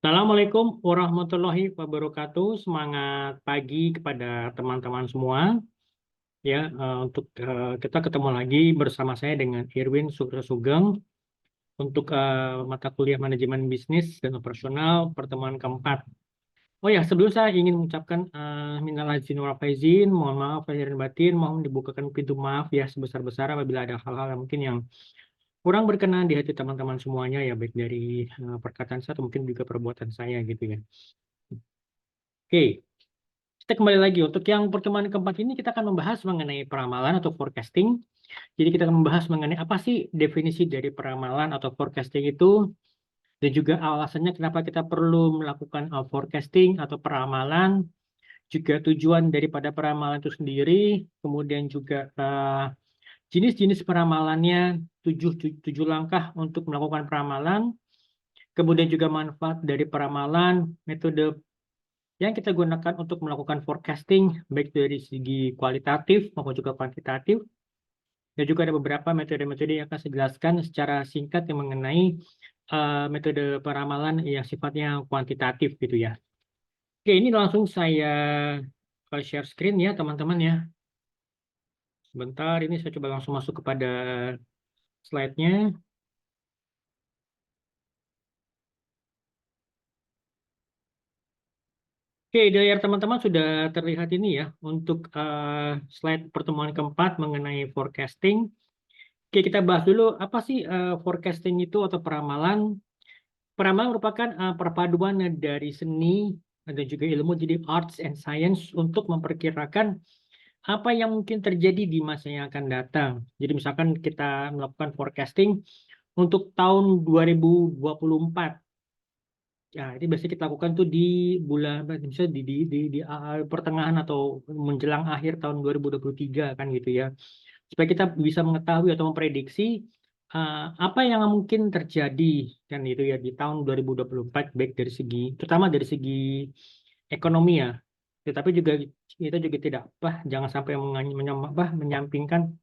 Assalamualaikum warahmatullahi wabarakatuh. Semangat pagi kepada teman-teman semua. Ya, kita ketemu lagi bersama saya dengan Irwin Sugeng untuk mata kuliah manajemen bisnis dan operasional pertemuan keempat. Oh ya, sebelum saya ingin mengucapkan minal aidin wal faizin, mohon maaf lahir dan batin, mohon dibukakan pintu maaf ya sebesar-besar apabila ada hal-hal yang mungkin yang kurang berkenan di hati teman-teman semuanya ya, baik dari perkataan saya atau mungkin juga perbuatan saya gitu ya. Oke. Kita kembali lagi untuk yang pertemuan keempat ini kita akan membahas mengenai peramalan atau forecasting. Jadi kita akan membahas mengenai apa sih definisi dari peramalan atau forecasting itu dan juga alasannya kenapa kita perlu melakukan forecasting atau peramalan, juga tujuan daripada peramalan itu sendiri, kemudian juga jenis-jenis peramalannya, tujuh langkah untuk melakukan peramalan, kemudian juga manfaat dari peramalan, metode yang kita gunakan untuk melakukan forecasting baik dari segi kualitatif maupun juga kuantitatif, dan juga ada beberapa metode-metode yang akan saya jelaskan secara singkat yang mengenai metode peramalan yang sifatnya kuantitatif gitu ya. Oke, ini langsung saya share screen ya teman-teman ya. Sebentar, ini saya coba langsung masuk kepada slide-nya. Oke, di layar teman-teman sudah terlihat ini ya untuk slide pertemuan keempat mengenai forecasting. Oke, kita bahas dulu apa sih forecasting itu atau peramalan. Peramalan merupakan perpaduan dari seni dan juga ilmu, jadi arts and science, untuk memperkirakan apa yang mungkin terjadi di masa yang akan datang. Jadi misalkan kita melakukan forecasting untuk tahun 2024. Ya, ini biasanya kita lakukan tuh di bulan, misalnya di pertengahan atau menjelang akhir tahun 2023 kan gitu ya. Supaya kita bisa mengetahui atau memprediksi apa yang mungkin terjadi kan itu ya di tahun 2024, baik dari segi, terutama dari segi ekonomi ya. Tetapi juga kita juga tidak jangan sampai menyampingkan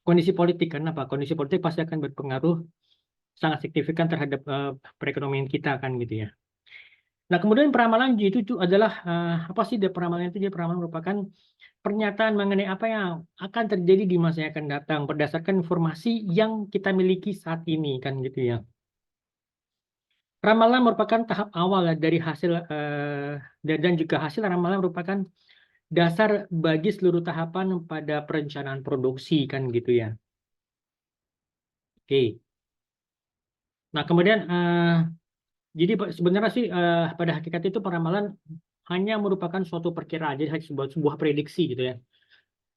kondisi politik, karena apa? Kondisi politik pasti akan berpengaruh sangat signifikan terhadap perekonomian kita kan gitu ya. Nah, kemudian peramalan itu adalah apa sih peramalan itu? Jadi peramalan merupakan pernyataan mengenai apa yang akan terjadi di masa yang akan datang berdasarkan informasi yang kita miliki saat ini kan gitu ya. Ramalan merupakan tahap awal dari hasil dan juga hasil ramalan merupakan dasar bagi seluruh tahapan pada perencanaan produksi kan gitu ya. Oke. Nah, kemudian jadi sebenarnya sih pada hakikat itu peramalan hanya merupakan suatu perkiraan, jadi sebuah prediksi gitu ya.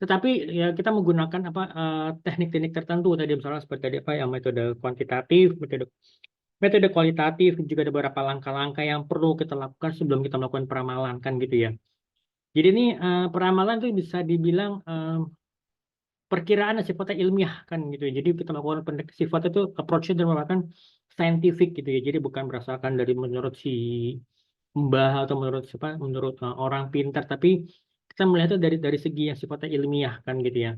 Tetapi ya kita menggunakan apa teknik-teknik tertentu tadi, misalnya seperti tadi apa yang metode kuantitatif, metode metode kualitatif, juga ada beberapa langkah-langkah yang perlu kita lakukan sebelum kita melakukan peramalan kan gitu ya. Jadi ini peramalan itu bisa dibilang perkiraan yang sifatnya ilmiah kan gitu ya. Jadi kita melakukan sifat itu approach-nya dan merupakan scientific gitu ya. Jadi bukan berdasarkan dari menurut si mbah atau menurut siapa, menurut orang pintar, tapi kita melihatnya dari segi yang sifatnya ilmiah kan gitu ya.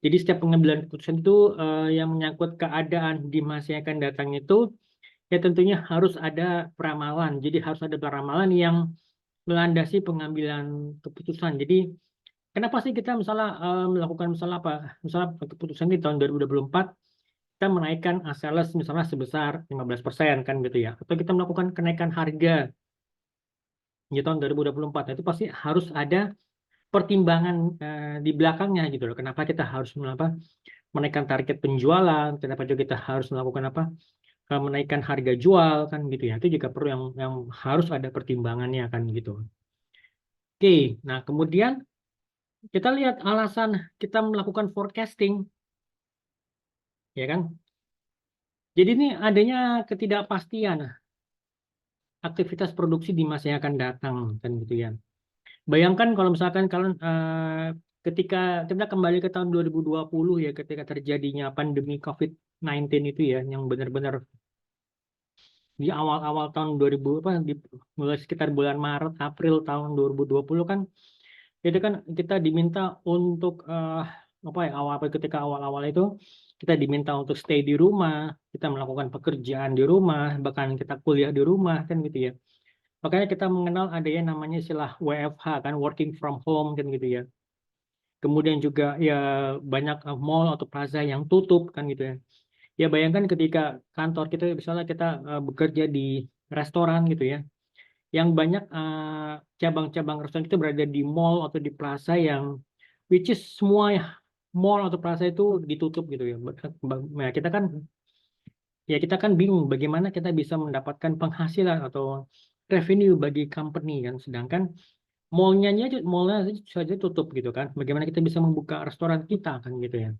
Jadi setiap pengambilan keputusan itu yang menyangkut keadaan di masa yang akan datang itu ya tentunya harus ada peramalan. Jadi harus ada peramalan yang melandasi pengambilan keputusan. Jadi kenapa sih kita misalnya melakukan misalnya apa? Misalnya keputusan di tahun 2024 kita menaikkan sales misalnya sebesar 15% kan gitu ya. Atau kita melakukan kenaikan harga di tahun 2024. Nah, itu pasti harus ada pertimbangan di belakangnya gitu loh. Kenapa kita harus menaikkan target penjualan? Kenapa juga kita harus melakukan apa? Menaikkan harga jual kan gitu ya. Itu juga perlu yang harus ada pertimbangannya kan gitu. Oke, nah kemudian kita lihat alasan kita melakukan forecasting, ya kan? Jadi ini adanya ketidakpastian aktivitas produksi di masa yang akan datang kan gitu ya. Bayangkan kalau misalkan kalian ketika kita kembali ke tahun 2020 ya, ketika terjadinya pandemi COVID-19 itu ya, yang benar-benar di awal-awal tahun 2000 apa mulai sekitar bulan Maret April tahun 2020 kan, itu kan kita diminta untuk ketika awal-awal itu kita diminta untuk stay di rumah, kita melakukan pekerjaan di rumah, bahkan kita kuliah di rumah kan gitu ya. Makanya kita mengenal ada yang namanya istilah WFH kan, working from home kan gitu ya. Kemudian juga ya banyak mall atau plaza yang tutup kan gitu ya. Ya bayangkan ketika kantor kita misalnya kita bekerja di restoran gitu ya, yang banyak cabang-cabang restoran itu berada di mall atau di plaza yang which is semua ya, mall atau plaza itu ditutup gitu ya. Nah, kita kan bingung bagaimana kita bisa mendapatkan penghasilan atau revenue bagi company kan, sedangkan mallnya saja tutup gitu kan. Bagaimana kita bisa membuka restoran kita kan gitu ya.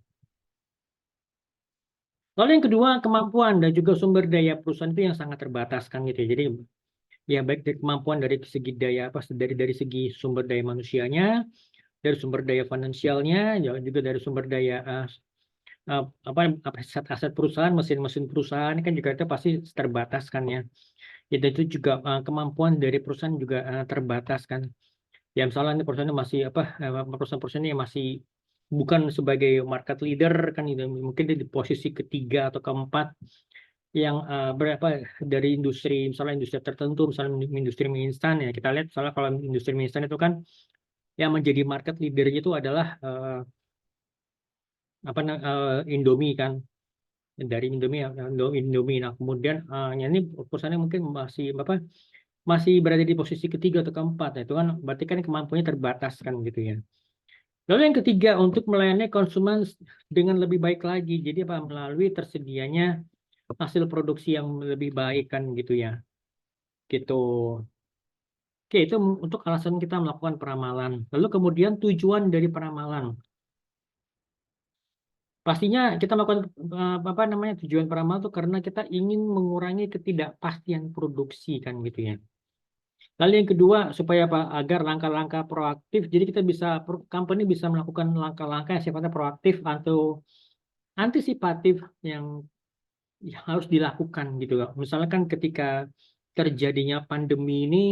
Lalu yang kedua, kemampuan dan juga sumber daya perusahaan itu yang sangat terbatas kan gitu ya. Jadi ya baik dari kemampuan dari segi daya apa dari segi sumber daya manusianya, dari sumber daya finansialnya, ya juga dari sumber daya apa aset-aset perusahaan, mesin-mesin perusahaan kan juga itu pasti terbatas kan ya. Itu juga kemampuan dari perusahaan juga terbatas kan. Ya misalnya ini perusahaan masih perusahaan-perusahaan yang masih bukan sebagai market leader kan gitu. Mungkin di posisi ketiga atau keempat yang berapa dari industri misalnya industri tertentu misalnya industri mie instan ya kita lihat misalnya kalau industri mie instan itu kan yang menjadi market leadernya itu adalah Indomie kan dari Indomie ya Indomie. Nah kemudian ini perusahaannya mungkin masih berada di posisi ketiga atau keempat. Nah, itu kan berarti kan kemampuannya terbatas kan gitu ya. Lalu yang ketiga untuk melayani konsumen dengan lebih baik lagi. Jadi apa melalui tersedianya hasil produksi yang lebih baik kan gitu ya. Gitu. Oke, itu untuk alasan kita melakukan peramalan. Lalu kemudian tujuan dari peramalan. Pastinya kita melakukan apa namanya tujuan peramalan itu karena kita ingin mengurangi ketidakpastian produksi kan gitu ya. Lalu yang kedua supaya apa? Agar langkah-langkah proaktif. Jadi kita company bisa melakukan langkah-langkah yang sifatnya proaktif atau antisipatif yang harus dilakukan gitu. Misalnya kan ketika terjadinya pandemi ini,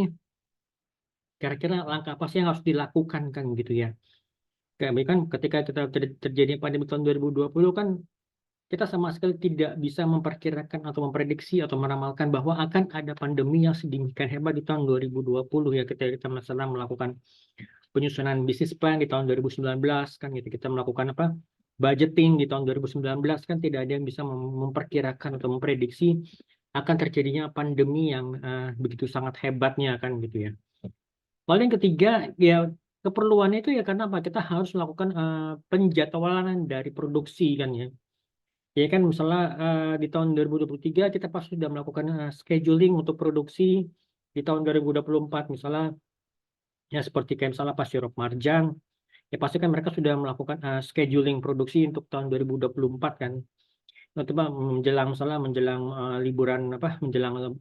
kira-kira langkah apa sih yang harus dilakukan kan gitu ya. Kayak kan ketika kita terjadi pandemi tahun 2020 kan kita sama sekali tidak bisa memperkirakan atau memprediksi atau meramalkan bahwa akan ada pandemi yang sedemikian hebat di tahun 2020 ya ketika kita masalah melakukan penyusunan bisnis plan di tahun 2019 kan gitu kita melakukan budgeting di tahun 2019 kan tidak ada yang bisa memperkirakan atau memprediksi akan terjadinya pandemi yang begitu sangat hebatnya kan gitu ya. Lalu yang ketiga ya keperluannya itu ya karena apa kita harus melakukan penjadwalan dari produksi kan ya. Ya kan misalnya di tahun 2023 kita pasti sudah melakukan scheduling untuk produksi di tahun 2024 misalnya ya seperti kayak misalnya pas sirup marjan ya pasti kan mereka sudah melakukan scheduling produksi untuk tahun 2024 kan. Itu menjelang liburan menjelang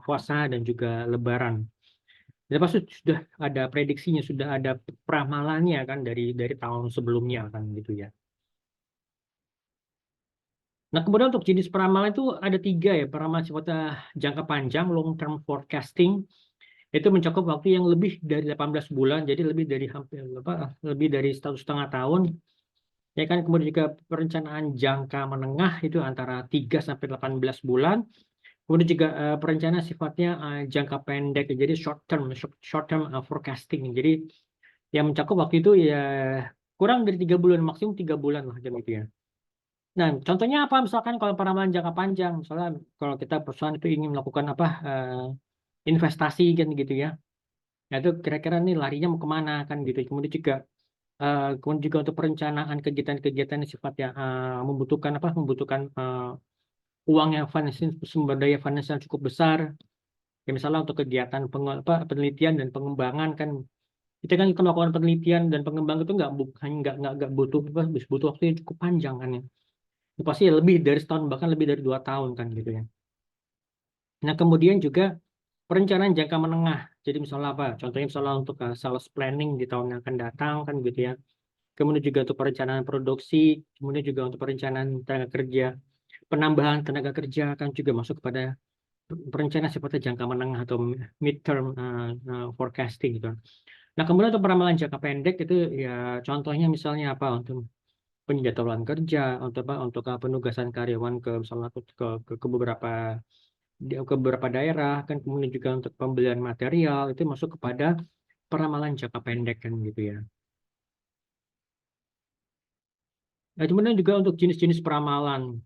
puasa dan juga lebaran. Jadi pasti sudah ada prediksinya, sudah ada pramalannya kan dari tahun sebelumnya kan gitu ya. Nah, kemudian untuk jenis peramalan itu ada 3 ya, peramalan sifatnya jangka panjang, long term forecasting, itu mencakup waktu yang lebih dari 18 bulan, jadi lebih dari 1,5 tahun. Ya kan, kemudian juga perencanaan jangka menengah itu antara 3 sampai 18 bulan. Kemudian juga perencanaan sifatnya jangka pendek, jadi short term forecasting. Jadi yang mencakup waktu itu ya kurang dari 3 bulan, maksimum 3 bulan lah jam itu ya. Nah, contohnya apa? Misalkan kalau peramalan jangka panjang, misalnya kalau kita perusahaan itu ingin melakukan investasi kan gitu ya. Nah, itu kira-kira nih larinya mau kemana kan gitu. Kemudian juga untuk perencanaan kegiatan-kegiatan yang sifatnya membutuhkan uang yang sumber daya finansial cukup besar. Ya, misalnya untuk kegiatan penelitian dan pengembangan kan kita melakukan penelitian dan pengembangan itu nggak butuh waktu yang cukup panjang kan ya. Itu pasti lebih dari setahun bahkan lebih dari 2 tahun kan gitu ya. Nah kemudian juga perencanaan jangka menengah. Jadi misalnya apa? Contohnya misalnya untuk sales planning di tahun yang akan datang kan gitu ya. Kemudian juga untuk perencanaan produksi, kemudian juga untuk perencanaan tenaga kerja, penambahan tenaga kerja kan juga masuk kepada perencanaan sifatnya jangka menengah atau mid-term forecasting gitu. Nah kemudian untuk peramalan jangka pendek itu ya contohnya misalnya apa untuk penjadwalan kerja, untuk apa, untuk penugasan karyawan ke misalnya ke beberapa daerah kan, kemudian juga untuk pembelian material itu masuk kepada peramalan jangka pendek kan gitu ya. Nah, kemudian juga untuk jenis-jenis peramalan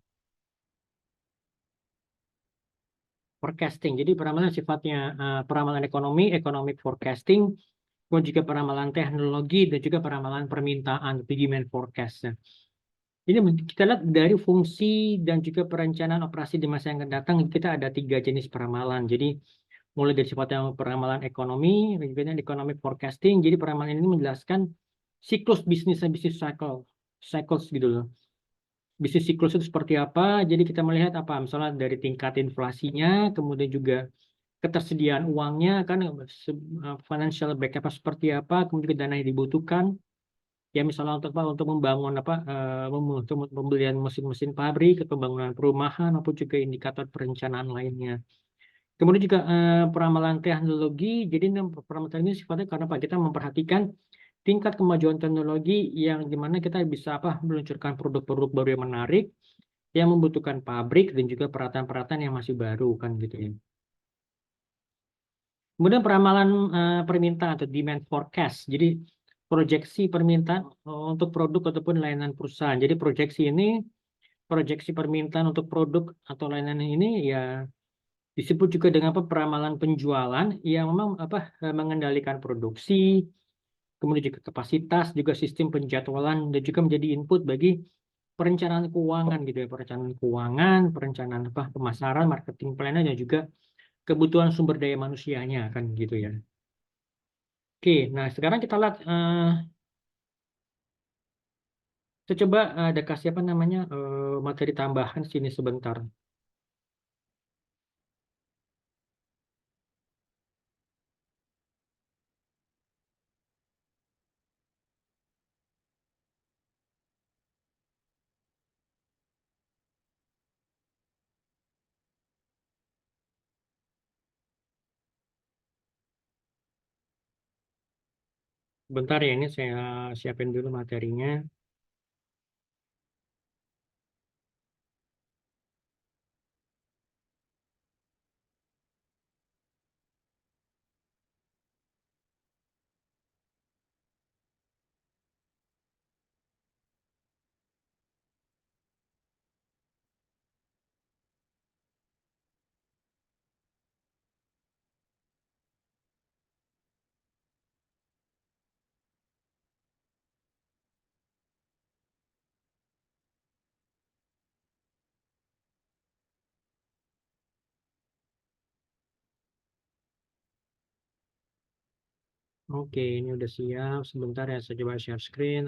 forecasting. Jadi peramalan sifatnya peramalan ekonomi, economic forecasting, kemudian juga peramalan teknologi dan juga peramalan permintaan, demand forecast. Nah, ini kita lihat dari fungsi dan juga perencanaan operasi di masa yang akan datang, kita ada 3 jenis peramalan. Jadi mulai dari sifatnya peramalan ekonomi, kemudian economic forecasting. Jadi peramalan ini menjelaskan siklus bisnis cycles gitu loh. Bisnis siklus itu seperti apa? Jadi kita melihat apa, misalnya dari tingkat inflasinya, kemudian juga ketersediaan uangnya kan, financial backup seperti apa, kemudian dana yang dibutuhkan. Ya misalnya untuk apa? Untuk membangun apa? Untuk pembelian mesin-mesin pabrik, pembangunan perumahan, maupun juga indikator perencanaan lainnya. Kemudian juga peramalan teknologi. Jadi peramalan teknologi sifatnya karena Pak kita memperhatikan tingkat kemajuan teknologi yang dimana kita bisa apa meluncurkan produk-produk baru yang menarik, yang membutuhkan pabrik dan juga peralatan-peralatan yang masih baru kan gitu ya. Kemudian peramalan permintaan atau demand forecast. Jadi proyeksi permintaan untuk produk ataupun layanan perusahaan. Jadi proyeksi permintaan untuk produk atau layanan ini ya disebut juga dengan apa peramalan penjualan yang memang apa mengendalikan produksi, kemudian juga kapasitas, juga sistem penjadwalan dan juga menjadi input bagi perencanaan keuangan gitu ya, perencanaan keuangan, perencanaan apa pemasaran, marketing plan dan juga kebutuhan sumber daya manusianya kan gitu ya. Oke, nah sekarang kita lihat saya coba ada kasih apa namanya materi tambahan sini sebentar. Bentar ya, ini saya siapin dulu materinya. Oke, ini udah siap. Sebentar ya, saya coba share screen.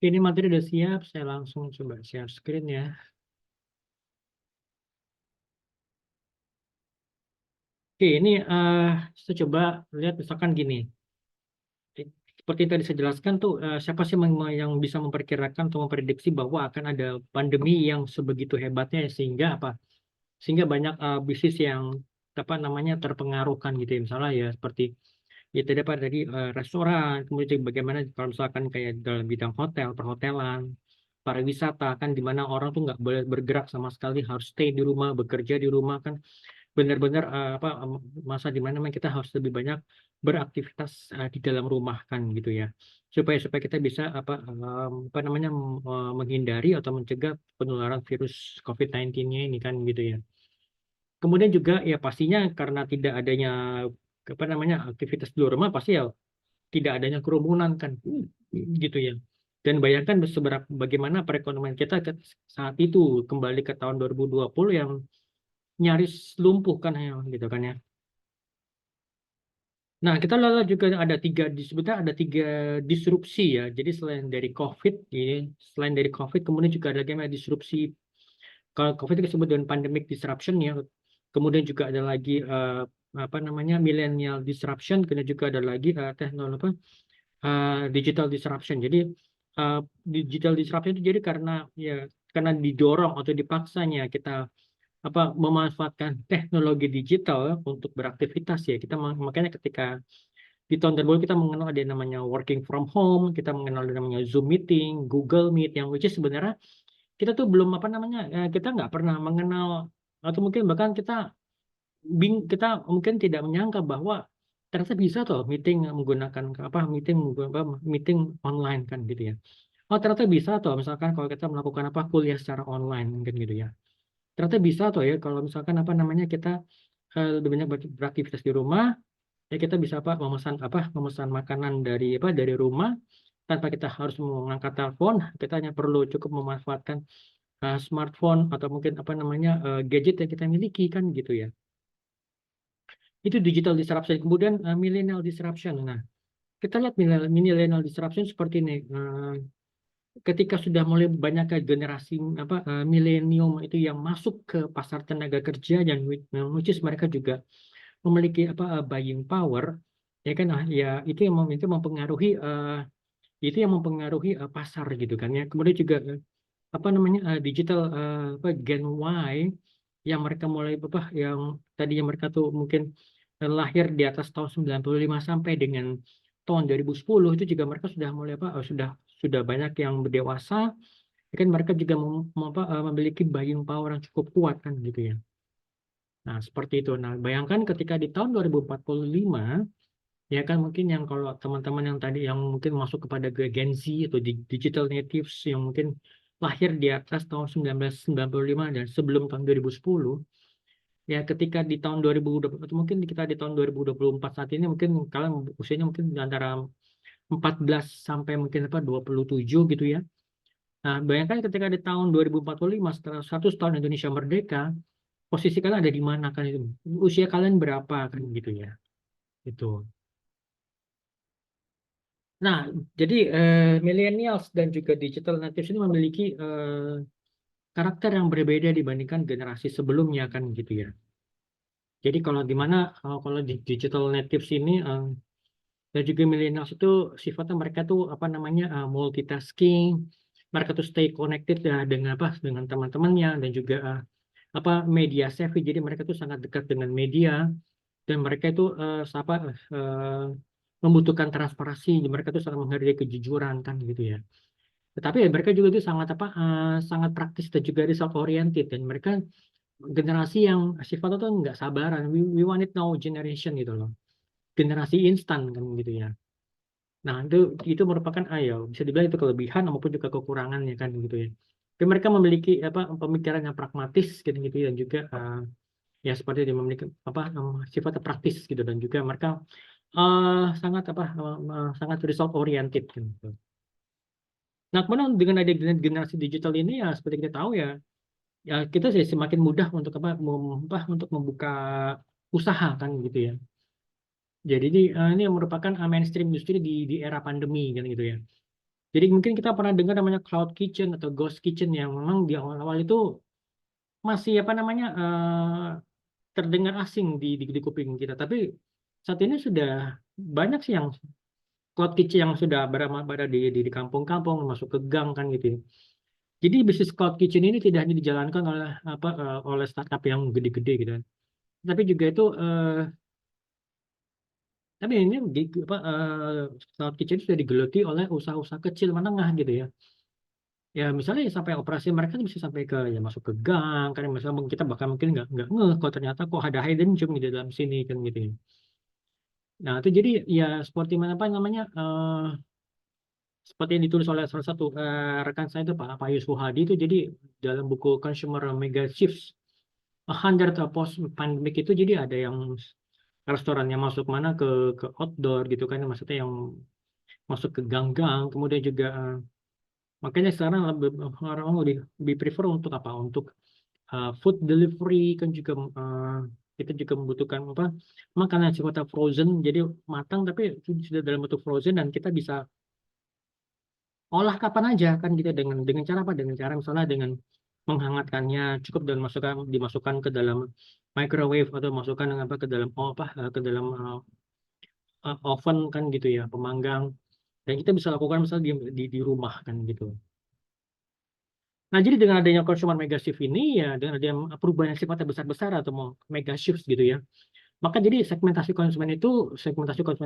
Ini materi udah siap, saya langsung coba share screen ya. Oke, ini saya coba lihat misalkan gini. Seperti yang tadi saya jelaskan tuh, siapa sih yang bisa memperkirakan atau memprediksi bahwa akan ada pandemi yang sebegitu hebatnya sehingga apa? Sehingga banyak bisnis yang apa namanya terpengaruhkan gitu ya. Misalnya ya seperti ya tadi apa tadi restoran, kemudian juga bagaimana kalau misalkan kayak dalam bidang hotel, perhotelan, pariwisata kan di mana orang tuh nggak boleh bergerak sama sekali, harus stay di rumah, bekerja di rumah kan benar-benar apa masa di mana memang kita harus lebih banyak beraktivitas di dalam rumah kan gitu ya supaya supaya kita bisa apa namanya menghindari atau mencegah penularan virus COVID-19-nya ini kan gitu ya. Kemudian juga ya pastinya karena tidak adanya apa namanya aktivitas di luar rumah pasti ya tidak adanya kerumunan kan gitu ya. Dan bayangkan seberapa bagaimana perekonomian kita saat itu kembali ke tahun 2020 yang nyaris lumpuh kan ya gitu kan ya. Nah, kita lalu juga ada sebenarnya ada tiga disrupsi ya. Jadi selain dari COVID, selain dari COVID, kemudian juga ada lagi namanya disrupsi. Kalau COVID itu disebut dengan pandemic disruption ya. Kemudian juga ada lagi apa namanya millennial disruption, kemudian juga ada lagi teknologi digital disruption. Jadi uh, digital disruption itu jadi karena didorong atau dipaksanya kita memanfaatkan teknologi digital untuk beraktivitas ya. Makanya ketika di tahun tersebut kita mengenal ada yang namanya working from home, kita mengenal ada yang namanya Zoom meeting, Google Meet, yang which is sebenarnya kita tuh belum kita nggak pernah mengenal atau mungkin bahkan kita mungkin tidak menyangka bahwa ternyata bisa tuh meeting menggunakan meeting online kan gitu ya. Oh ternyata bisa tuh misalkan kalau kita melakukan kuliah secara online kan gitu ya. Ternyata bisa tuh ya kalau misalkan kita lebih banyak beraktivitas di rumah ya kita bisa memesan makanan dari rumah tanpa kita harus mengangkat telepon. Kita hanya perlu cukup memanfaatkan smartphone atau mungkin gadget yang kita miliki kan gitu ya. Itu digital disruption. Kemudian millennial disruption. Nah, kita lihat millennial disruption seperti ini. Ketika sudah mulai banyak generasi milenium itu yang masuk ke pasar tenaga kerja yang which is mereka juga memiliki buying power, ya kan, ya itu mempengaruhi pasar gitu kan ya. Kemudian juga digital Gen Y yang mereka mulai yang tadinya mereka tuh mungkin lahir di atas tahun 95 sampai dengan tahun 2010 itu juga mereka sudah mulai sudah banyak yang berdewasa, ya kan mereka juga memiliki buying power yang cukup kuat kan gitu ya. Nah, seperti itu. Nah, bayangkan ketika di tahun 2045 ya kan mungkin yang kalau teman-teman yang tadi yang mungkin masuk kepada Gen Z atau digital natives yang mungkin lahir di atas tahun 1995 dan sebelum tahun 2010 ya ketika di tahun 2020 atau mungkin kita di tahun 2024 saat ini mungkin kalian usianya mungkin di antara 14 sampai mungkin 27 gitu ya. Nah, bayangkan ketika di tahun 2045 setelah 100 tahun Indonesia merdeka, posisi kalian ada di mana kan itu? Usia kalian berapa kan gitu ya. Itu. Nah, jadi millennials dan juga digital natives ini memiliki karakter yang berbeda dibandingkan generasi sebelumnya kan gitu ya. Jadi kalau di digital natives ini dan juga millennials itu sifatnya mereka tuh multitasking, mereka tuh stay connected ya dengan teman-temannya dan juga media savvy. Jadi mereka tuh sangat dekat dengan media dan mereka itu membutuhkan transparansi. Mereka tuh sangat menghargai kejujuran kan gitu ya. Tetapi ya mereka juga itu sangat praktis dan juga result oriented dan mereka generasi yang sifatnya tuh nggak sabaran. We want it now generation gitu loh. Generasi instan kan gitu ya. Nah, itu merupakan bisa dibilang itu kelebihan maupun juga kekurangannya kan gitu ya. Tapi mereka memiliki pemikiran yang pragmatis gitu gitu dan juga ya seperti dia memiliki sifatnya praktis gitu dan juga mereka sangat result oriented gitu. Nah, kemudian dengan ada generasi digital ini ya seperti kita tahu ya kita jadi semakin mudah untuk untuk membuka usaha kan gitu ya. Jadi ini merupakan mainstream industri di era pandemi kan gitu ya. Jadi mungkin kita pernah dengar namanya cloud kitchen atau ghost kitchen yang memang di awal-awal itu masih terdengar asing di kuping kita. Tapi saat ini sudah banyak sih yang cloud kitchen yang sudah berada di kampung-kampung masuk ke gang kan gitu ya. Jadi bisnis cloud kitchen ini tidak hanya dijalankan oleh startup yang gede-gede gitu kan. Tapi juga itu tapi ini cloud kitchen itu sudah digeluti oleh usaha-usaha kecil menengah gitu ya. Ya misalnya sampai operasi mereka tuh bisa sampai ke ya masuk ke gang kan misalnya kita bahkan mungkin nggak ngeh kok ternyata kok ada hidden gem di dalam sini kan gitu ya. Nah itu jadi ya seperti apa namanya seperti yang ditulis oleh salah satu rekan saya itu Pak Yusuf Hadi itu jadi dalam buku Consumer Mega Shifts 100 Post Pandemic itu jadi ada yang restoran yang masuk mana ke outdoor gitu kan maksudnya yang masuk ke gang-gang kemudian juga makanya sekarang orang lebih prefer untuk food delivery kan juga Kita juga membutuhkan apa makanan yang sifatnya frozen, jadi matang tapi sudah dalam bentuk frozen dan kita bisa olah kapan aja kan gitu dengan cara apa? Dengan cara misalnya dengan menghangatkannya cukup dan dimasukkan ke dalam microwave atau masukkan apa ke dalam ke dalam oven kan gitu ya, pemanggang. Dan kita bisa lakukan misalnya di rumah kan gitu. Nah, jadi dengan adanya consumer mega shift ini ya dengan adanya perubahan yang sifatnya besar-besar atau mau mega shift gitu ya. Maka jadi segmentasi konsumen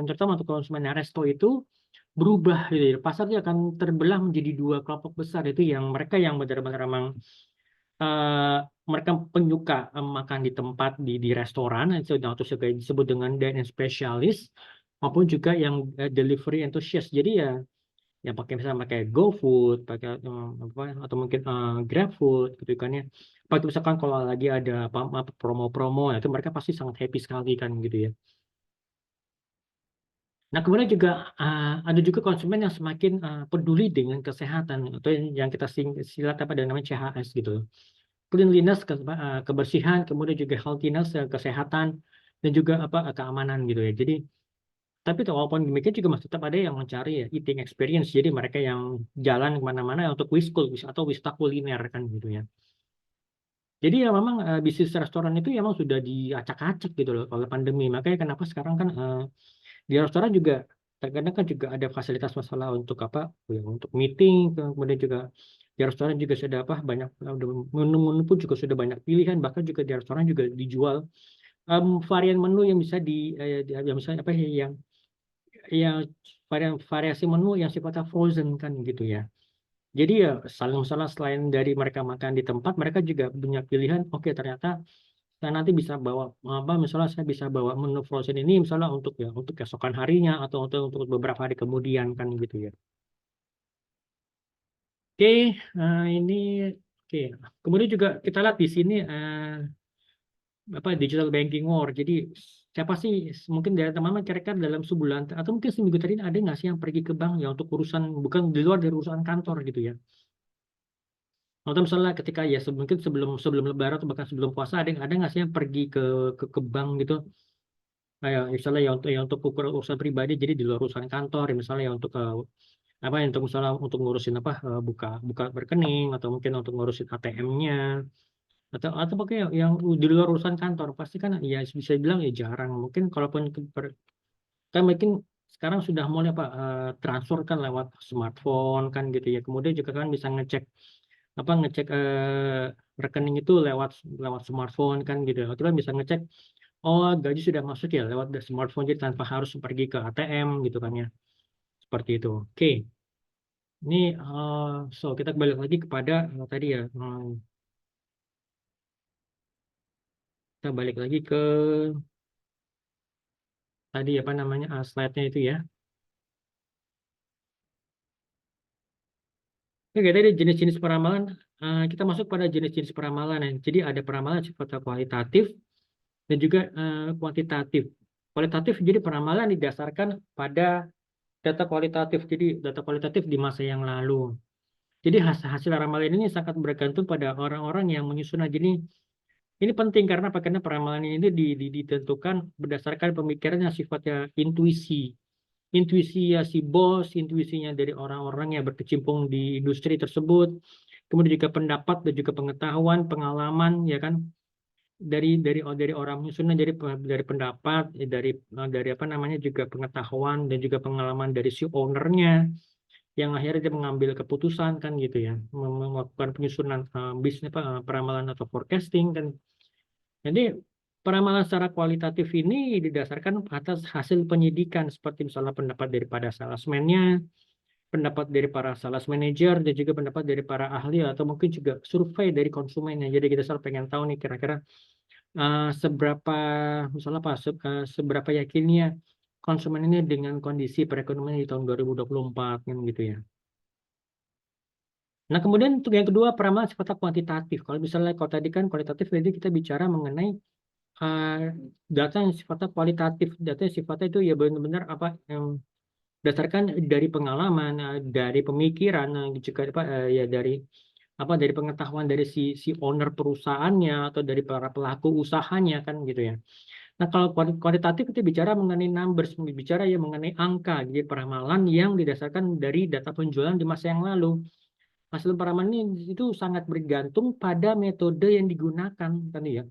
terutama untuk konsumen resto itu berubah gitu ya. Pasarnya akan terbelah menjadi dua kelompok besar itu yang mereka yang benar-benar memang eh, mereka penyuka makan di tempat di restoran atau juga disebut dengan dine-in specialist maupun juga yang delivery enthusiast. Jadi ya yang pakai misalnya pakai GoFood, pakai apa atau mungkin GrabFood gitu kan ya. Apalagi misalkan kalau lagi ada apa promo-promo itu mereka pasti sangat happy sekali kan gitu ya. Nah, kemudian juga ada juga konsumen yang semakin peduli dengan kesehatan atau yang kita silat apa dengan namanya CHS gitu. Cleanliness, kebersihan, kemudian juga healthiness, kesehatan dan juga apa keamanan gitu ya. Jadi tapi walaupun demikian juga masih tetap ada yang mencari ya eating experience. Jadi mereka yang jalan kemana-mana untuk atau wisata kuliner kan gitu ya. Jadi ya memang bisnis restoran itu memang sudah diacak-acak gitu loh oleh pandemi. Makanya kenapa sekarang kan di restoran juga terkadang kan juga ada fasilitas masalah untuk apa ya, untuk meeting, kemudian juga di restoran juga sudah apa banyak menu-menu pun juga sudah banyak pilihan, bahkan juga di restoran juga dijual varian menu yang bisa yang misalnya apa ya, yang variasi menu yang sifatnya frozen kan gitu ya. Jadi ya saling salah selain dari mereka makan di tempat, mereka juga punya pilihan. Oke, ternyata saya nanti bisa bawa apa misalnya saya bisa bawa menu frozen ini misalnya untuk keesokan harinya atau untuk beberapa hari kemudian kan gitu ya. Oke, ini oke. Kemudian juga kita lihat di sini apa digital banking war. Jadi siapa sih mungkin dari teman-teman kira-kira dalam sebulan atau mungkin seminggu tadi ini ada nggak sih yang pergi ke bank ya untuk urusan bukan di luar dari urusan kantor gitu ya. Atau misalnya ketika ya mungkin sebelum sebelum Lebaran atau bahkan sebelum puasa ada nggak sih yang pergi ke bank gitu. Kayak misalnya ya untuk urusan pribadi jadi di luar urusan kantor ya misalnya ya untuk apa ya, untuk misalnya untuk ngurusin apa buka buka rekening atau mungkin untuk ngurusin ATM-nya atau pakai yang di luar urusan kantor pasti kan ya bisa bilang ya jarang mungkin kalaupun kan mungkin sekarang sudah mulai apa transfer kan lewat smartphone kan gitu ya kemudian juga kan bisa ngecek rekening itu lewat lewat smartphone kan gitu kita kan bisa ngecek oh gaji sudah masuk ya lewat smartphone jadi tanpa harus pergi ke ATM gitu kan ya seperti itu oke ini so kita balik lagi kepada tadi ya kita balik lagi ke tadi apa namanya slide-nya itu ya. Oke, tadi jenis-jenis peramalan kita masuk pada jenis-jenis peramalan ya. Jadi ada peramalan sifatnya kualitatif dan juga kuantitatif. Kualitatif jadi peramalan didasarkan pada data kualitatif. Jadi data kualitatif di masa yang lalu. Jadi hasil ramalan ini sangat bergantung pada orang-orang yang menyusun. Jadi ini penting karena apa? Karena peramalan ini ditentukan berdasarkan pemikiran yang sifatnya intuisi. Intuisi ya si bos, intuisinya dari orang-orang yang berkecimpung di industri tersebut, kemudian juga pendapat dan juga pengetahuan, pengalaman, ya kan, dari orang menyusunnya, dari pendapat, dari apa namanya juga pengetahuan dan juga pengalaman dari si ownernya, yang akhirnya dia mengambil keputusan kan gitu ya, melakukan penyusunan bisnis peramalan atau forecasting kan. Jadi peramalan secara kualitatif ini didasarkan atas hasil penyidikan seperti misalnya pendapat daripada salesman-nya, pendapat dari para sales manager, dan juga pendapat dari para ahli atau mungkin juga survei dari konsumennya. Jadi kita selalu pengen tahu nih kira-kira seberapa misalnya apa seberapa yakinnya konsumen ini dengan kondisi perekonomian di tahun 2024 kan gitu ya. Nah, kemudian untuk yang kedua peramalan sifatnya kuantitatif. Kalau tadi kan kualitatif jadi kita bicara mengenai uh, data yang sifatnya kualitatif, data yang sifatnya itu ya benar-benar apa yang berdasarkan dari pengalaman, dari pemikiran, juga apa ya dari dari pengetahuan dari si owner perusahaannya atau dari para pelaku usahanya kan gitu ya. Nah, kalau kuantitatif kita bicara mengenai numbers, bicara ya mengenai angka, jadi peramalan yang didasarkan dari data penjualan di masa yang lalu. Hasil peramalan ini itu sangat bergantung pada metode yang digunakan kan ya.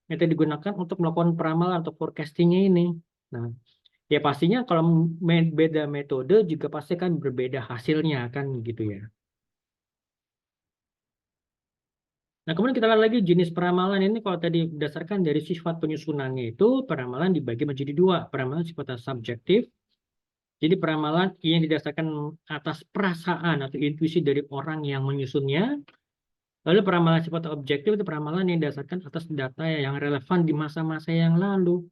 Metode digunakan untuk melakukan peramalan atau forecastingnya ini. Nah, ya pastinya kalau beda metode juga pasti kan berbeda hasilnya kan gitu ya. Nah, kemudian kita lihat lagi jenis peramalan ini kalau tadi berdasarkan dari sifat penyusunannya itu peramalan dibagi menjadi dua. Peramalan sifatnya subjektif. Jadi peramalan yang didasarkan atas perasaan atau intuisi dari orang yang menyusunnya. Lalu peramalan sifatnya objektif itu peramalan yang didasarkan atas data yang relevan di masa-masa yang lalu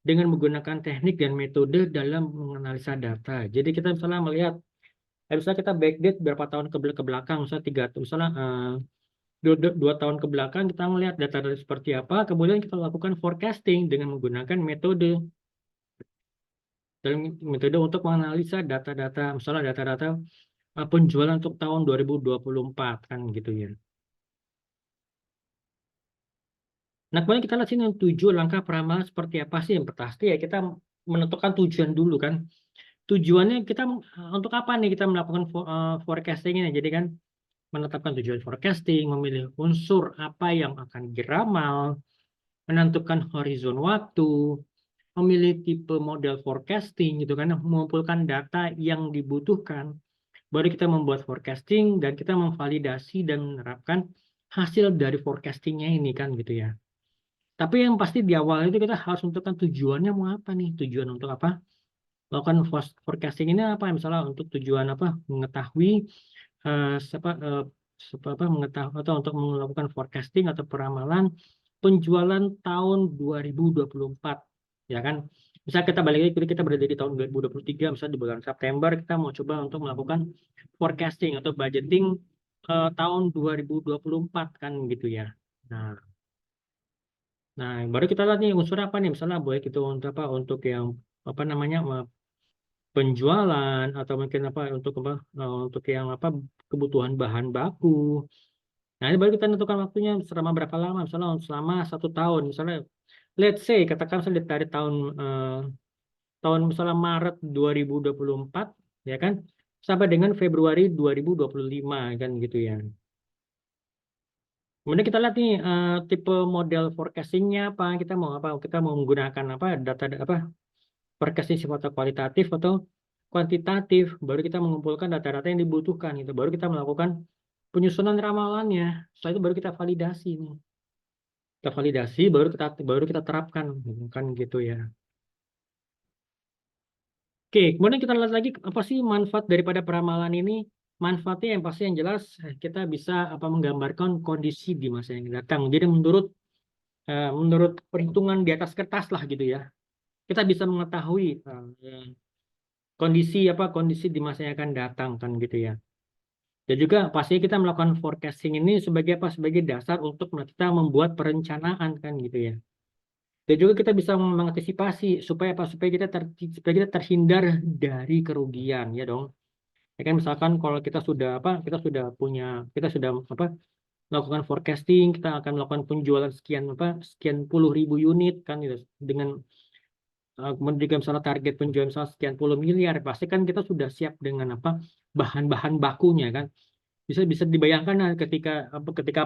dengan menggunakan teknik dan metode dalam menganalisa data. Jadi kita misalnya melihat, misalnya kita backdate berapa tahun ke belakang, misalnya misalnya 2 tahun ke belakang kita melihat data seperti apa, kemudian kita lakukan forecasting dengan menggunakan metode untuk menganalisa data-data, misalnya data-data penjualan untuk tahun 2024 kan gitu ya. Nah, kemudian kita lihat sini 7 langkah peramalan seperti apa sih. Yang pasti ya kita menentukan tujuan dulu kan. Tujuannya kita untuk apa nih kita melakukan forecasting ini. Jadi kan menetapkan tujuan forecasting, memilih unsur apa yang akan diramal, menentukan horizon waktu, memilih tipe model forecasting gitu kan, mengumpulkan data yang dibutuhkan. Baru kita membuat forecasting dan kita memvalidasi dan menerapkan hasil dari forecastingnya ini kan gitu ya. Tapi yang pasti di awal itu kita harus tentukan tujuannya mau apa nih? Tujuan untuk apa? Melakukan forecasting ini apa? Misalnya untuk tujuan apa? Mengetahui mengetahui atau untuk melakukan forecasting atau peramalan penjualan tahun 2024, ya kan? Misal kita balik lagi, kita berada di tahun 2023, misalnya di bulan September kita mau coba untuk melakukan forecasting atau budgeting tahun 2024 kan gitu ya. Nah, baru kita lihat nih unsur apa nih, misalnya boleh itu untuk apa? Untuk yang apa namanya penjualan atau mungkin apa untuk apa? Untuk yang apa kebutuhan bahan baku. Nah, ini baru kita tentukan waktunya selama berapa lama, misalnya selama 1 tahun, misalnya let's say katakan misalnya dari tahun misalnya Maret 2024 ya kan sampai dengan Februari 2025 kan gitu ya. Kemudian kita lihat nih tipe model forecastingnya apa, kita mau apa, kita mau menggunakan apa data apa forecasting sifatnya kualitatif atau kuantitatif, baru kita mengumpulkan data-data yang dibutuhkan itu, baru kita melakukan penyusunan ramalannya, setelah itu baru kita validasi nih. Kita validasi baru kita terapkan kan gitu ya. Oke, kemudian kita lihat lagi apa sih manfaat daripada peramalan ini? Manfaatnya yang pasti yang jelas kita bisa apa menggambarkan kondisi di masa yang datang. Jadi menurut perhitungan di atas kertas lah gitu ya. Kita bisa mengetahui kondisi di masa yang akan datang kan gitu ya. Dan juga pastinya kita melakukan forecasting ini sebagai apa? Sebagai dasar untuk kita membuat perencanaan kan gitu ya. Dan juga kita bisa mengantisipasi supaya apa? Supaya kita terhindar dari kerugian ya dong. Ya kan misalkan kalau kita sudah apa melakukan forecasting, kita akan melakukan penjualan sekian puluh ribu unit kan gitu dengan kemudian juga misalnya target penjualan misalnya sekian puluh miliar, pasti kan kita sudah siap dengan apa bahan-bahan bakunya kan. Bisa bisa dibayangkan ketika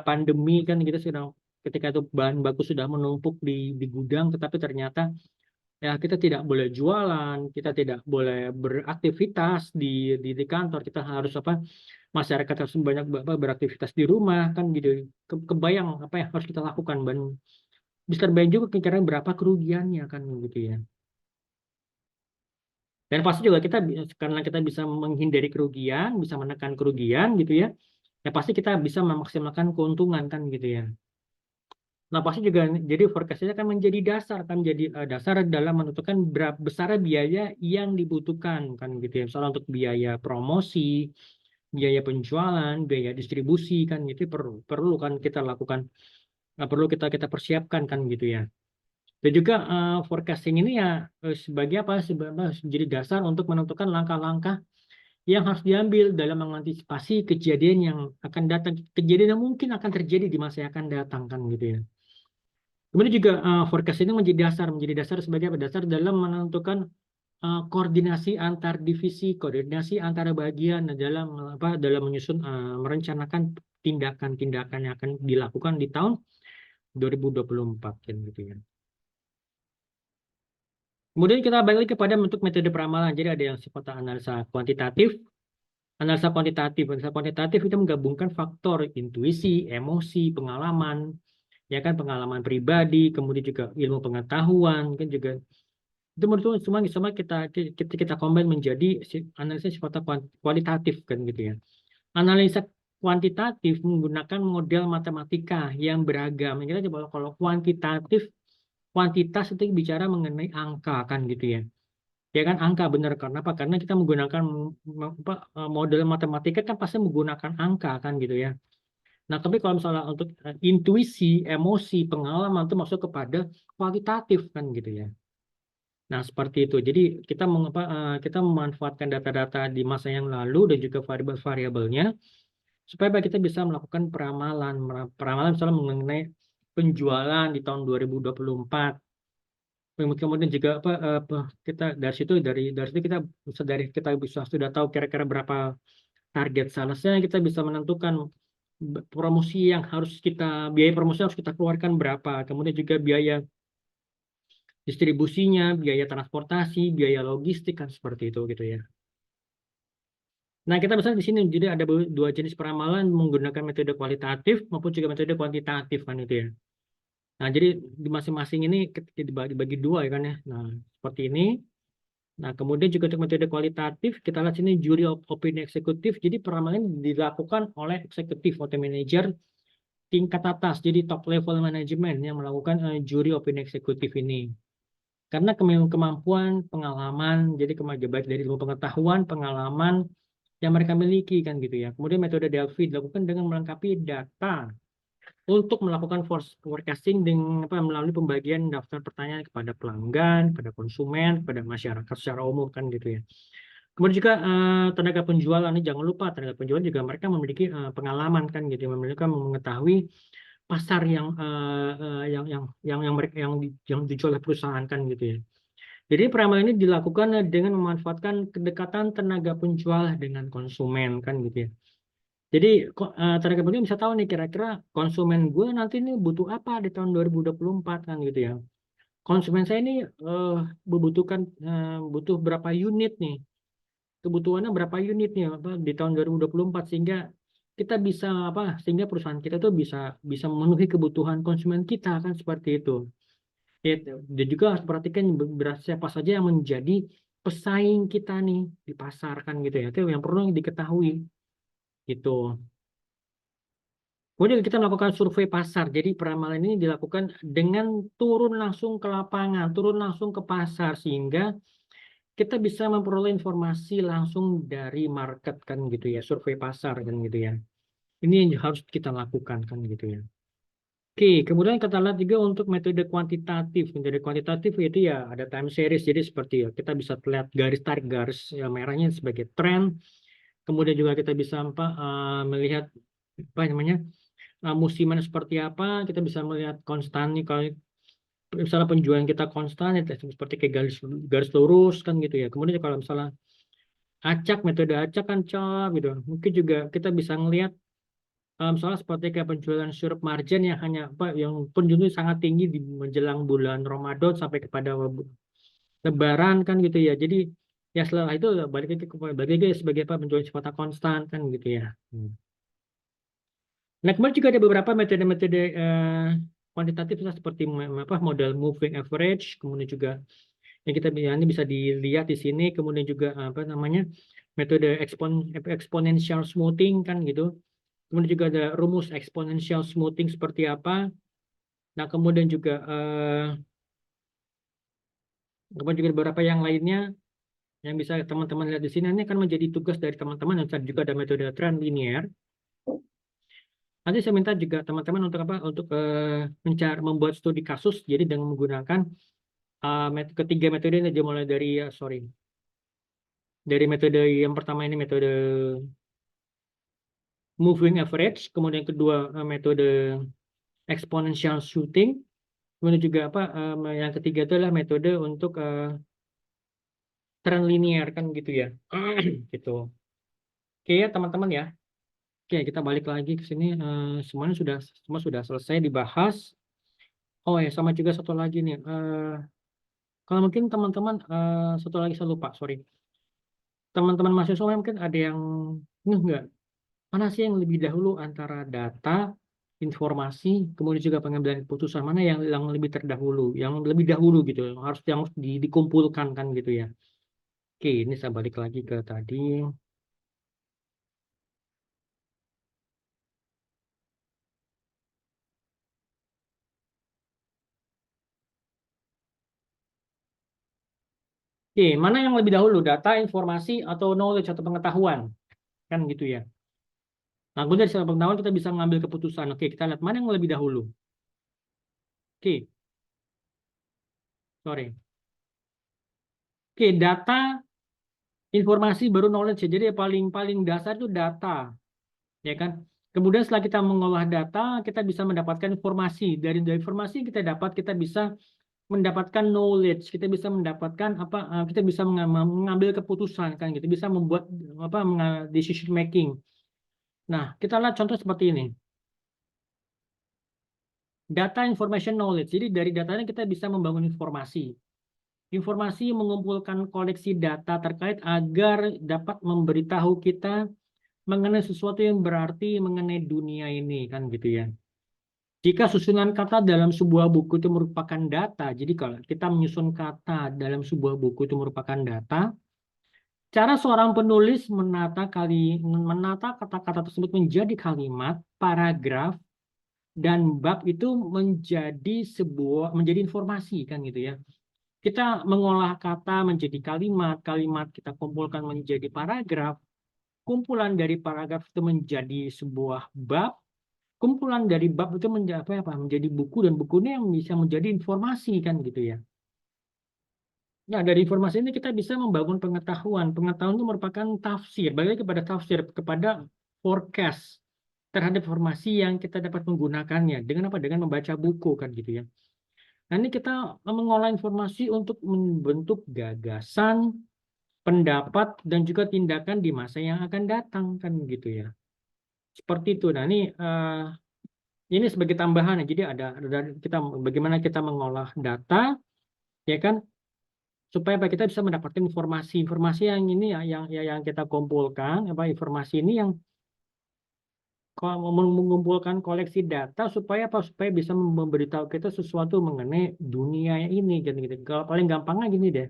pandemi kan kita sudah ketika itu bahan baku sudah menumpuk di gudang, tetapi ternyata ya kita tidak boleh jualan, kita tidak boleh beraktivitas di kantor, kita harus apa masyarakat harus banyak beraktivitas di rumah kan gitu. Kebayang apa yang harus kita lakukan dan bisa terbayang juga kira-kira berapa kerugiannya kan gitu ya. Dan pasti juga karena kita bisa menghindari kerugian, bisa menekan kerugian gitu ya. Ya pasti kita bisa memaksimalkan keuntungan kan gitu ya. Nah, pasti juga jadi forecast-nya kan menjadi dasar kan jadi dasar dalam menentukan berapa besar biaya yang dibutuhkan kan gitu ya. Misalnya untuk biaya promosi, biaya penjualan, biaya distribusi kan itu perlu perlu kan kita lakukan perlu kita persiapkan kan gitu ya. Dan juga forecasting ini ya sebagai apa? Sebagai jadi dasar untuk menentukan langkah-langkah yang harus diambil dalam mengantisipasi kejadian yang akan datang, kejadian yang mungkin akan terjadi di masa yang akan datang kan gitu ya. Kemudian juga forecast ini menjadi dasar sebagai apa? Dasar dalam menentukan koordinasi antar divisi, koordinasi antara bagian dalam dalam menyusun merencanakan tindakan-tindakan yang akan dilakukan di tahun 2024 kan gitu ya. Kemudian kita balik lagi kepada bentuk metode peramalan. Jadi ada yang sifatnya analisa kuantitatif. Analisa kuantitatif itu menggabungkan faktor intuisi, emosi, pengalaman, ya kan, pengalaman pribadi, kemudian juga ilmu pengetahuan, kan juga itu menurut semua kita combine menjadi analisa sifatnya kualitatif kan gitu ya. Analisa kuantitatif menggunakan model matematika yang beragam. Kita coba kalau kuantitatif, kuantitas itu bicara mengenai angka kan gitu ya. Ya kan angka benar, karena apa? Karena kita menggunakan model matematika kan pasti menggunakan angka kan gitu ya. Nah, tapi kalau misalnya untuk intuisi, emosi, pengalaman itu masuk kepada kualitatif kan gitu ya. Nah, seperti itu. Jadi kita memanfaatkan data-data di masa yang lalu dan juga variabel-variabelnya supaya kita bisa melakukan peramalan. Peramalan misalnya mengenai penjualan di tahun 2024. Kemudian juga kita dari situ kita bisa sudah tahu kira-kira berapa target salesnya, kita bisa menentukan promosi yang biaya promosi harus kita keluarkan berapa, kemudian juga biaya distribusinya, biaya transportasi, biaya logistik kan seperti itu gitu ya. Nah, kita misalnya di sini jadi ada dua jenis peramalan menggunakan metode kualitatif maupun juga metode kuantitatif kan itu ya. Nah, jadi di masing-masing ini dibagi dua ya kan ya. Nah, seperti ini. Nah, kemudian juga untuk metode kualitatif, kita lihat sini juri opini eksekutif. Jadi peramalan dilakukan oleh eksekutif atau manajer tingkat atas, jadi top level management yang melakukan juri opini eksekutif ini. Karena kemampuan, pengalaman, jadi baik dari ilmu pengetahuan, pengalaman yang mereka miliki kan gitu ya. Kemudian metode Delphi dilakukan dengan melengkapi data untuk melakukan forecasting dengan melalui pembagian daftar pertanyaan kepada pelanggan, pada konsumen, pada masyarakat secara umum kan gitu ya. Kemudian juga tenaga penjualan ini jangan lupa tenaga penjualan juga mereka memiliki pengalaman kan gitu, mereka mengetahui pasar yang dijual oleh perusahaan kan gitu ya. Jadi peramalan ini dilakukan dengan memanfaatkan kedekatan tenaga penjual dengan konsumen kan gitu ya. Jadi tenaga penjual bisa tahu nih kira-kira konsumen gue nanti nih butuh apa di tahun 2024 kan gitu ya. Konsumen saya ini butuh berapa unit nih, kebutuhannya berapa unit nih di tahun 2024 sehingga kita bisa sehingga perusahaan kita tuh bisa bisa memenuhi kebutuhan konsumen kita kan seperti itu. Ya, dan juga harus perhatikan beras siapa saja yang menjadi pesaing kita nih di pasar kan gitu ya. Itu yang perlu diketahui gitu. Kemudian kita melakukan survei pasar. Jadi peramalan ini dilakukan dengan turun langsung ke lapangan, turun langsung ke pasar sehingga kita bisa memperoleh informasi langsung dari market kan gitu ya, survei pasar kan gitu ya. Ini yang harus kita lakukan kan gitu ya. Oke, kemudian kita lihat juga untuk metode kuantitatif. Metode kuantitatif itu ya ada time series. Jadi seperti ya kita bisa lihat tarik garis ya, merahnya sebagai tren. Kemudian juga kita bisa melihat apa namanya musiman seperti apa. Kita bisa melihat konstan nih kalau misalnya penjualan kita konstan ya seperti kayak garis garis lurus kan gitu ya. Kemudian kalau misalnya metode acak kan cap gitu. Mungkin juga kita bisa ngelihat misalnya seperti kayak penjualan sirup margin yang yang penjualan sangat tinggi di menjelang bulan Ramadan sampai kepada Lebaran kan gitu ya. Jadi ya setelah itu balik lagi sebagai penjualan sifatnya konstan kan gitu ya. Nah, kemudian juga ada beberapa metode-metode kuantitatif seperti model moving average, kemudian juga yang ini bisa dilihat di sini, kemudian juga metode exponential smoothing kan gitu. Kemudian juga ada rumus exponential smoothing seperti apa. Nah, kemudian juga beberapa yang lainnya yang bisa teman-teman lihat di sini. Ini akan menjadi tugas dari teman-teman. Dan juga ada metode trend linear. Nanti saya minta juga teman-teman untuk Untuk membuat studi kasus. Jadi dengan menggunakan ketiga metode ini, mulai dari Dari metode yang pertama ini metode moving average, kemudian kedua metode exponential shooting, kemudian juga apa yang ketiga itu adalah metode untuk trend linear kan gitu ya. Gitu. Oke ya teman-teman ya. Oke, kita balik lagi ke sini. Semuanya semua sudah selesai dibahas. Oh ya, sama juga satu lagi nih. Kalau mungkin teman-teman satu lagi saya lupa, sorry. Teman-teman mahasiswa mungkin ada yang enggak. Mana sih yang lebih dahulu antara data, informasi, kemudian juga pengambilan keputusan mana yang lebih terdahulu, yang lebih dahulu gitu, yang harus dikumpulkan kan gitu ya. Oke, ini saya balik lagi ke tadi. Oke, mana yang lebih dahulu, data, informasi, atau knowledge atau pengetahuan, kan gitu ya. Nah, kemudian dari pengetahuan kita bisa mengambil keputusan. Oke, kita lihat mana yang lebih dahulu. Oke, sorry. Oke, data, informasi baru knowledge ya. Jadi yang paling paling dasar itu data, ya kan? Kemudian setelah kita mengolah data, kita bisa mendapatkan informasi. Dari informasi yang kita dapat, kita bisa mendapatkan knowledge, kita bisa mendapatkan apa? Kita bisa mengambil keputusan kan gitu, bisa membuat apa? Decision making. Nah, kita lihat contoh seperti ini. Data information knowledge. Jadi dari datanya kita bisa membangun informasi. Informasi mengumpulkan koleksi data terkait agar dapat memberitahu kita mengenai sesuatu yang berarti mengenai dunia ini kan gitu ya. Jika susunan kata dalam sebuah buku itu merupakan data, jadi kalau kita menyusun kata dalam sebuah buku itu merupakan data, cara seorang penulis menata kata-kata tersebut menjadi kalimat, paragraf, dan bab itu menjadi informasi kan gitu ya. Kita mengolah kata menjadi kalimat, kalimat kita kumpulkan menjadi paragraf, kumpulan dari paragraf itu menjadi sebuah bab, kumpulan dari bab itu menjadi buku, dan buku ini yang bisa menjadi informasi kan gitu ya. Nah, dari informasi ini kita bisa membangun pengetahuan. Pengetahuan itu merupakan tafsir, balik kepada tafsir, kepada forecast terhadap informasi yang kita dapat menggunakannya dengan apa? Dengan membaca buku kan gitu ya. Nah, ini kita mengolah informasi untuk membentuk gagasan, pendapat, dan juga tindakan di masa yang akan datang kan gitu ya. Seperti itu. Nah, ini sebagai tambahan ya. Jadi ada kita bagaimana kita mengolah data, ya kan, supaya apa, kita bisa mendapatkan informasi yang ini ya, yang kita kumpulkan, apa informasi ini yang mengumpulkan koleksi data supaya apa, supaya bisa memberitahu kita sesuatu mengenai dunia ini gitu, gitu. Kalau paling gampangnya gini deh.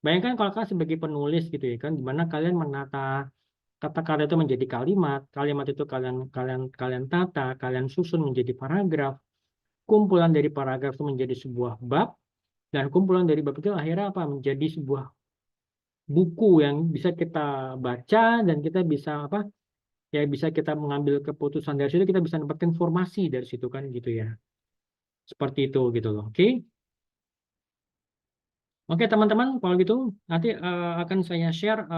Bayangkan kalau kalian sebagai penulis gitu ya kan, gimana kalian menata kata-kata itu menjadi kalimat, kalimat itu kalian kalian kalian tata, kalian susun menjadi paragraf, kumpulan dari paragraf itu menjadi sebuah bab, dan kumpulan dari bab itu akhirnya apa, menjadi sebuah buku yang bisa kita baca, dan kita bisa apa, ya bisa kita mengambil keputusan dari situ, kita bisa mendapatkan informasi dari situ kan gitu ya, seperti itu gitu loh. Oke. Oke teman-teman, kalau gitu nanti akan saya share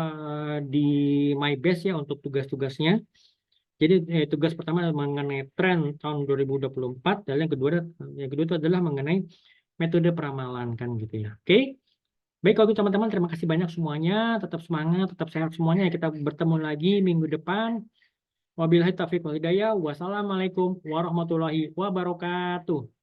di my best ya untuk tugas-tugasnya. Jadi tugas pertama adalah mengenai tren tahun 2024, dan yang kedua itu adalah mengenai metode peramalan kan gitu ya. Oke. Baik kalau gitu teman-teman, terima kasih banyak semuanya. Tetap semangat, tetap sehat semuanya. Kita bertemu lagi minggu depan. Wabillahi taufiq wal hidayah. Wassalamualaikum warahmatullahi wabarakatuh.